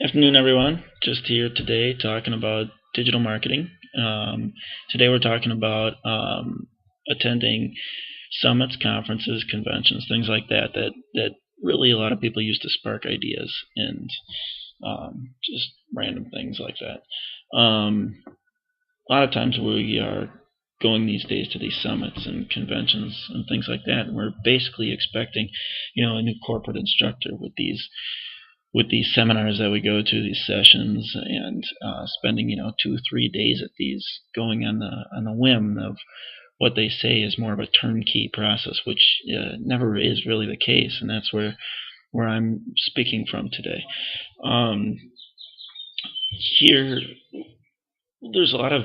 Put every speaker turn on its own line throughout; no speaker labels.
Afternoon, everyone. Just here today talking about digital marketing. Today we're talking about attending summits, conferences, conventions, things like that really a lot of people use to spark ideas and just random things like that. A lot of times we are going these days to these summits and conventions and things like that, and we're basically expecting, a new corporate instructor with these seminars that we go to, these sessions, and spending 2 3 days at these, going on the whim of what they say is more of a turnkey process, which never is really the case, and that's where I'm speaking from today. Um, Here, there's a lot of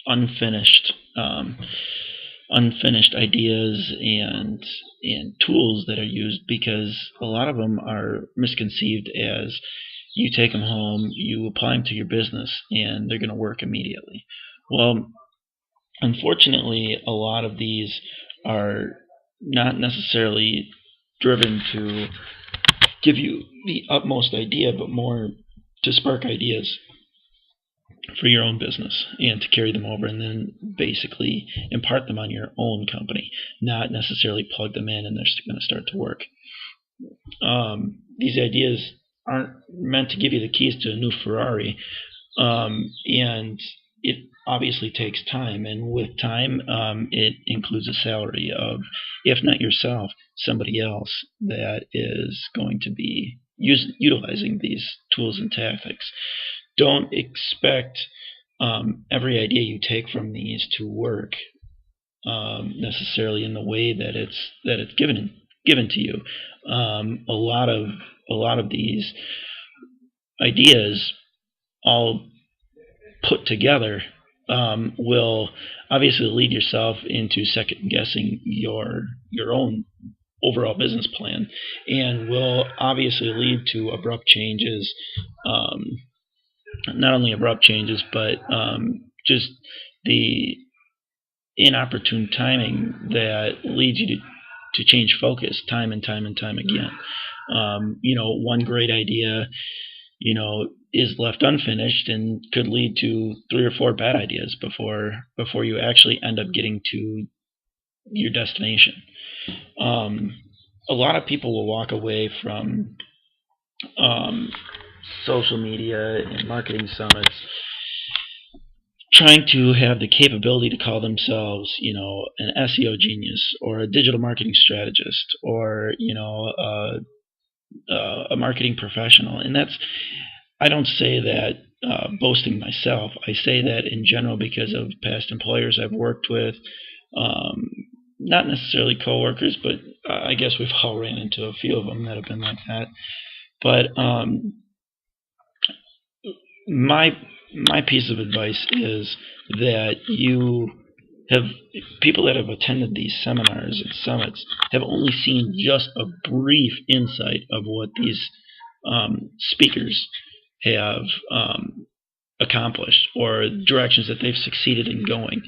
unfinished um, unfinished ideas and tools that are used because a lot of them are misconceived as you take them home, you apply them to your business, and they're going to work immediately. Well, unfortunately, a lot of these are not necessarily driven to give you the utmost idea, but more to spark ideas for your own business and to carry them over and then basically impart them on your own company, not necessarily plug them in and they're going to start to work. These ideas aren't meant to give you the keys to a new Ferrari, and it obviously takes time. And with time, it includes a salary of, if not yourself, somebody else that is going to be utilizing these tools and tactics. Don't expect every idea you take from these to work necessarily in the way that it's given to you. A lot of these ideas all put together will obviously lead yourself into second guessing your own overall business plan, and will obviously lead to abrupt changes. Not only abrupt changes, but just the inopportune timing that leads you to change focus time and time and time again. One great idea, is left unfinished and could lead to 3 or 4 bad ideas before you actually end up getting to your destination. A lot of people will walk away from um, social media and marketing summits trying to have the capability to call themselves, an SEO genius or a digital marketing strategist or, a marketing professional. And I don't say that boasting myself. I say that in general because of past employers I've worked with, um, not necessarily coworkers, but I guess we've all ran into a few of them that have been like that. But my my piece of advice is that you have people that have attended these seminars and summits have only seen just a brief insight of what these speakers have accomplished or directions that they've succeeded in going.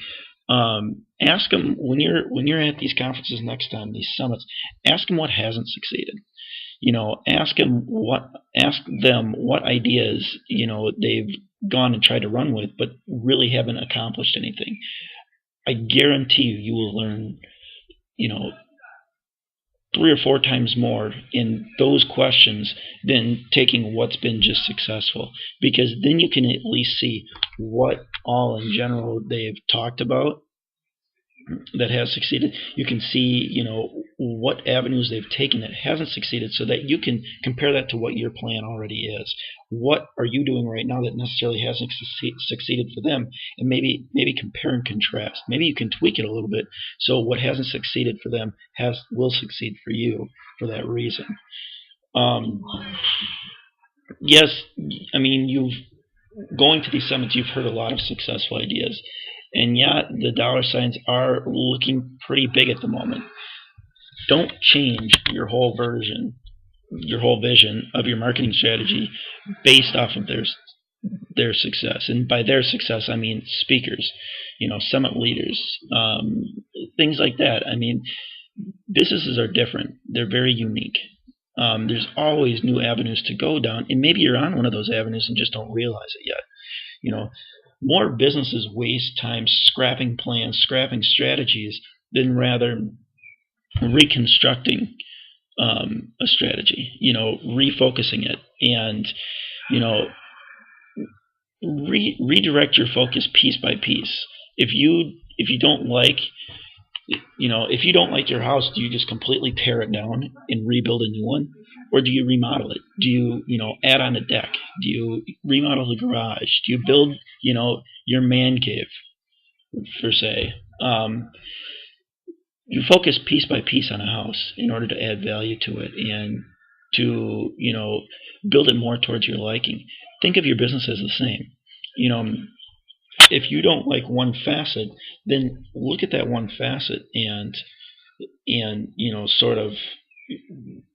Ask them when you're at these conferences next time, these summits. Ask them what hasn't succeeded. Ask them what ideas they've gone and tried to run with, but really haven't accomplished anything. I guarantee you will learn, you know, 3 or 4 times more in those questions than taking what's been just successful, because then you can at least see what all in general they've talked about that has succeeded. You can see, what avenues they've taken that hasn't succeeded, so that you can compare that to what your plan already is. What are you doing right now that necessarily hasn't succeeded for them, and maybe compare and contrast. Maybe you can tweak it a little bit so what hasn't succeeded for them will succeed for you for that reason. Um, yes, I mean, you've going to these summits, you've heard a lot of successful ideas, and yet the dollar signs are looking pretty big at the moment. Don't change your whole vision of your marketing strategy based off of their success. And by their success, I mean speakers, summit leaders, things like that. I mean, businesses are different. They're very unique. There's always new avenues to go down, and maybe you're on one of those avenues and just don't realize it yet. You know, more businesses waste time scrapping plans, scrapping strategies, than rather reconstructing a strategy. Refocusing it, and you know, redirect your focus piece by piece. If you don't like if you don't like your house, do you just completely tear it down and rebuild a new one? Or do you remodel it? Do you add on a deck? Do you remodel the garage? Do you build, your man cave, per se? You focus piece by piece on a house in order to add value to it and to, build it more towards your liking. Think of your business as the same. You know, if you don't like one facet, then look at that one facet and sort of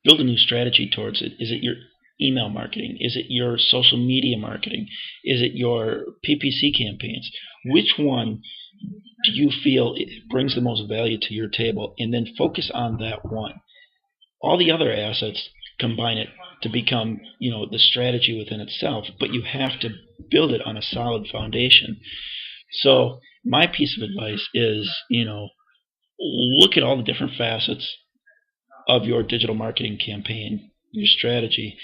build a new strategy towards it. Is it your email marketing? Is it your social media marketing? Is it your PPC campaigns? Which one do you feel it brings the most value to your table? And then focus on that one. All the other assets, combine it to become, the strategy within itself, but you have to build it on a solid foundation. So my piece of advice is, look at all the different facets of your digital marketing campaign, your strategy,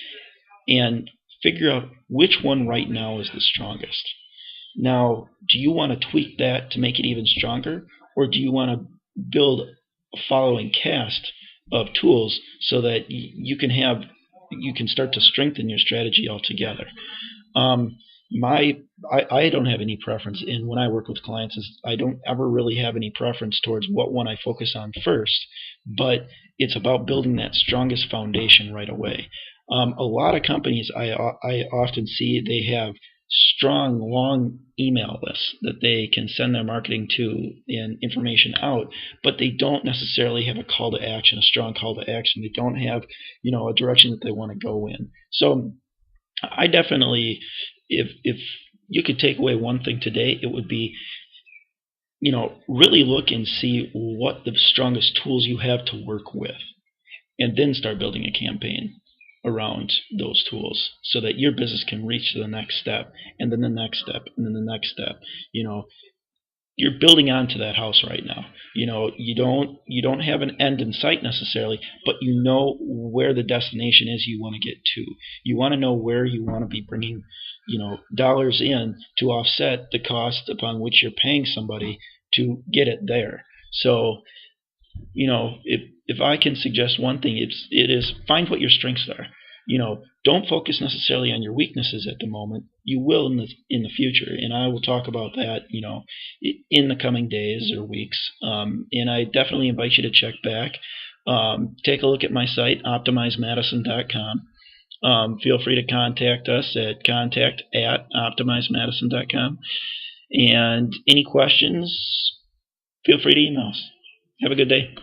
and figure out which one right now is the strongest. Now, do you want to tweak that to make it even stronger, or do you want to build a following cast of tools so that you can start to strengthen your strategy altogether? I don't have any preference, and when I work with clients, I don't ever really have any preference towards what one I focus on first, but it's about building that strongest foundation right away. A lot of companies I often see, they have strong, long email lists that they can send their marketing to and information out, but they don't necessarily have a call to action, a strong call to action. They don't have, a direction that they want to go in. So I definitely, if you could take away one thing today, it would be, really look and see what the strongest tools you have to work with, and then start building a campaign around those tools so that your business can reach to the next step, and then the next step, and then the next step. You're building onto that house right now. You don't have an end in sight necessarily, but you know where the destination is you want to get to. You want to know where you want to be bringing, dollars in to offset the cost upon which you're paying somebody to get it there. So, if I can suggest one thing, it is find what your strengths are. Don't focus necessarily on your weaknesses at the moment. You will in the future, and I will talk about that, in the coming days or weeks. And I definitely invite you to check back. Take a look at my site, optimizemadison.com. Feel free to contact us at contact@optimizemadison.com. And any questions, feel free to email us. Have a good day.